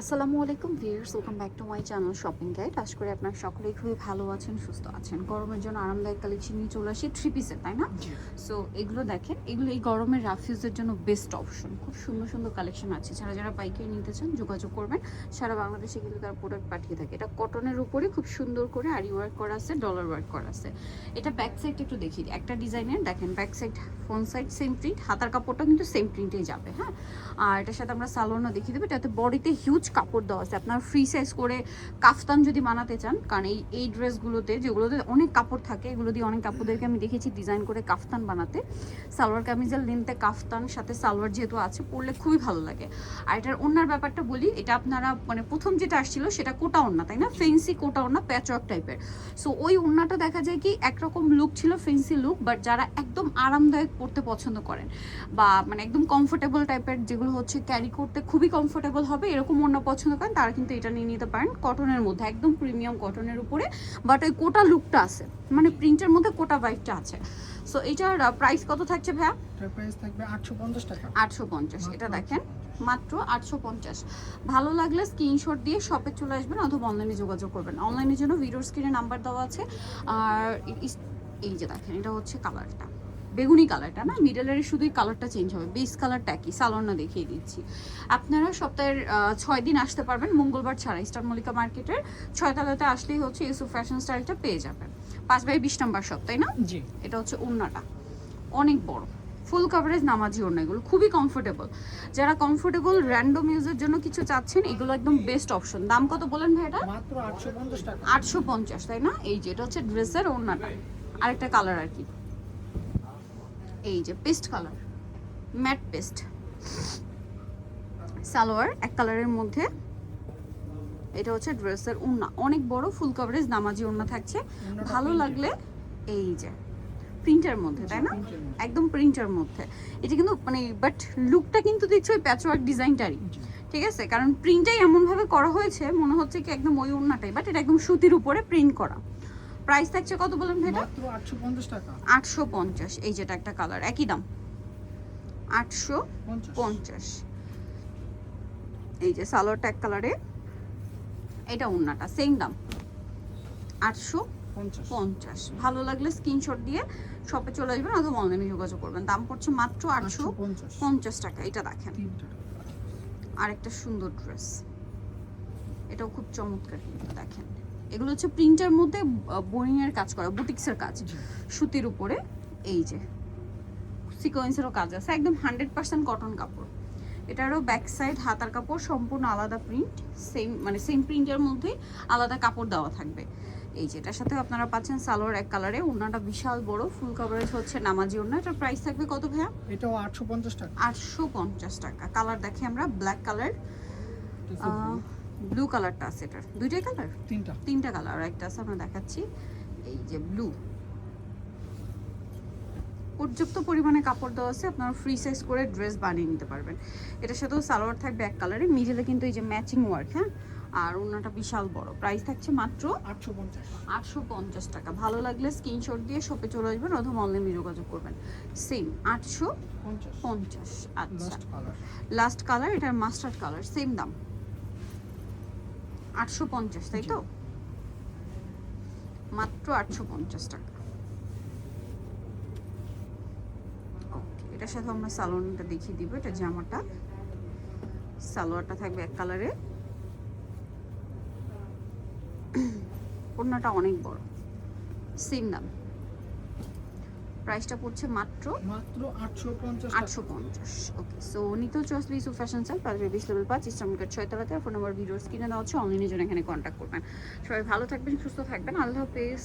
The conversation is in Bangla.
আসসালামু আলাইকুম viewers, welcome back to my channel shopping guide. আশা করি আপনারা সকলেই খুবই ভালো আছেন, সুস্থ আছেন। গরমের জন্য আরামদায়ক কালেকশন নিয়ে চলে আসি থ্রি পিসের, তাই না? সো এগুলো দেখেন, এগুলো এই গরমের রাফিউজের জন্য বেস্ট অপশন। খুব সুন্দর সুন্দর কালেকশন আছে। যারা যারা পাইকারি নিতে চান যোগাযোগ করবেন। সারা বাংলাদেশে কিন্তু তারা প্রোডাক্ট পাঠিয়ে থাকে। এটা কটনের উপরে খুব সুন্দর করে আরি ওয়ার্ক করা আছে, ডলার ওয়ার্ক করা আছে। এটা ব্যাক সাইড একটু দেখিয়ে দিই। একটা ডিজাইনের দেখেন, back side front side same print, হাতার কাপড়টা কিন্তু সেম প্রিন্টেই যাবে। হ্যাঁ, আর এটার সাথে আমরা সালোয়ারও দেখিয়ে দেবো। এটাতে বডিতে হিউজ কাপড় দেওয়া আছে। আপনার ফ্রি সাইজ করে কাফতান যদি বানাতে চান, কারণ এই ড্রেসগুলোতে যেগুলোতে অনেক কাপড় থাকে, এগুলো দিয়ে অনেক কাপড়দেরকে আমি দেখেছি ডিজাইন করে কাফতান বানাতে। সালোয়ার কামিজের লেন্থে কাফতান সাথে সালোয়ার যেহেতু আছে, পরলে খুবই ভালো লাগে। আর এটার ওড়নার ব্যাপারটা বলি, এটা আপনারা মানে প্রথম যেটা আসছিল সেটা কোটা ওড়না, তাই না? ফেন্সি কোটা ওড়না, প্যাচওয়ার্ক টাইপের। সো ওই ওড়নাটা দেখা যায় কি একরকম লুক ছিল, ফেন্সি লুক, বাট যারা একদম আরামদায়ক পরতে পছন্দ করেন বা মানে একদম কমফোর্টেবল টাইপের, যেগুলো হচ্ছে ক্যারি করতে খুবই কমফোর্টেবল হবে, এরকম ওড়না পছন্দ করেন, তারা কিন্তু এটা নিয়ে নিতে পারেন। কটনের মধ্যে একদম প্রিমিয়াম কটনের উপরে, বাট ওই কোটা লুকটা আছে, মানে প্রিন্টের মধ্যে কোটা ভাইবটা আছে। সো এটার প্রাইস কত থাকছে ভাইয়া? এটার প্রাইস থাকবে 850 টাকা। 850। এটা দেখেন মাত্র 850। ভালো লাগলে স্ক্রিনশট দিয়ে শপে চলে আসবেন অথবা অনলাইনে যোগাযোগ করবেন। অনলাইনের জন্য ভিডিওর স্ক্রিনে নাম্বার দেওয়া আছে। আর এই যে দেখেন, এটা হচ্ছে কালারটা বেগুনি কালারটা, না মিডলের শুধুই কালারটা চেঞ্জ হবে, বেস কালারটা একই। সালোয়ারটা দেখিয়ে দিচ্ছি। আপনারা সপ্তাহের 6 দিন আসতে পারবেন, মঙ্গলবার ছাড়া। স্টার মল্লিকা মার্কেটের 6 তলাতে আসলেই হচ্ছে ইউসুফ ফ্যাশন স্টাইলটা পেয়ে যাবেন। 5/20 নাম্বার শপ, তাই না? জি। এটা হচ্ছে ওড়নাটা অনেক বড়, ফুল কভারেজ নামাজি ওড়না, এগুলো খুবই কমফোর্টেবল। যারা কমফোর্টেবল র্যান্ডম ইউজের জন্য কিছু চাচ্ছেন, এগুলো একদম বেস্ট অপশন। দাম কত বলেন ভাই এটা? মাত্র 850 টাকা। 850, তাই না? এই যে এটা হচ্ছে ড্রেসের ওড়নাটা, আরেকটা কালার আর কি, এই যে paste colour, matte paste. Salwar এক কালারের মধ্যে, এটা হচ্ছে ড্রেসের ওড়না, অনেক বড় ফুল কভারেজ নামাজি ওড়না থাকছে। ভালো লাগলে এই যে প্রিন্টের মধ্যে, তাই না? একদম প্রিন্টের মধ্যে। এটা কিন্তু মানে বাট লুকটা কিন্তু দেখছো ওই প্যাচওয়ার্ক ডিজাইনটারই, ঠিক আছে? কারণ প্রিন্টটাই এমনভাবে করা হয়েছে মনে হচ্ছে কি একদম ওই ওড়নাটাই, বাট এটা একদম সুতির উপরে প্রিন্ট করা। প্রাইস থাকছে কত বলেন ভাই? মাত্র 850 টাকা। 850। এই যেটা একটা কালার, একই দাম 850। এই যে সালোয়ারটা এক কালারে, এটা ওড়নাটা সেম দাম 850। ভালো লাগলে স্ক্রিনশট দিয়ে শপে চলে আসবেন অথবা অনলাইনে যোগাযোগ করবেন। দাম পড়ছে মাত্র 850 টাকা। এটা দেখেন আরেকটা সুন্দর ড্রেস, এটাও খুব চমৎকার কিন্তু দেখেন। এগুলো হচ্ছে প্রিন্টের মধ্যে বোরিং এর কাজ করা, বুটিক্সের কাজ, সুতির উপরে। এই যে সিকোয়েন্সেরও কাজ আছে, একদম 100% কটন কাপড়। এটারও ব্যাক সাইড হাতার কাপড় সম্পূর্ণ আলাদা প্রিন্ট, সেম মানে সেম প্রিন্টের মধ্যেই আলাদা কাপড় দেওয়া থাকবে। এই যে এটার সাথে আপনারা পাচ্ছেন সালোয়ার এক কালারে, ওড়নাটা বিশাল বড়, ফুল কভারেজ হচ্ছে নামাজি ওড়না। এটার প্রাইস থাকবে কত ভাইয়া? এটাও 850 টাকা। 850 টাকা। কালার দেখি আমরা, ব্ল্যাক কালার, ব্লু কালারটা আছে। এটার দুইটাই কালার, তিনটা কালার, একটা আছে আমরা দেখাচ্ছি। এই যে ব্লু, পর্যাপ্ত পরিমাণে কাপড় দেওয়া আছে, আপনারা ফ্রি সাইজ করে ড্রেস বানিয়ে নিতে পারবেন। এটার সাথেও সালোয়ার থাকবে এক কালারে, মিডলে কিন্তু এই যে ম্যাচিং ওয়ার্ক। হ্যাঁ, আর ওড়নাটা বিশাল বড়। প্রাইস থাকছে মাত্র 850 টাকা। ভালো লাগলে স্ক্রিনশট দিয়ে শপে চলে আসবেন অথবা অনলাইনে যোগাযোগ করবেন। সেম 850। আচ্ছা, লাস্ট কালার, এটার মাস্টার্ড কালার, সেম দাম 850, তাই তো? মাত্র 850 টাকা। এটার সাথে আমরা সালোয়ারটা দেখিয়ে দিব। এটা জামাটা, সালোয়ারটা থাকবে এক কালারে, ওড়নাটা অনেক বড়, সেম দাম। প্রাইসটা পড়ছে মাত্র 850। ওকে, সো নিতো choice Yusuf fashion style, 5/20 level 5, eastern market 6 তলাতে। ফোন নাম্বার ভিডিওর স্ক্রিনে দেওয়া হচ্ছে, অনলাইনে জন্য এখানে কন্ট্যাক্ট করবেন। সবাই ভালো থাকবেন, সুস্থ থাকবেন, আল্লাহ হাফেজ।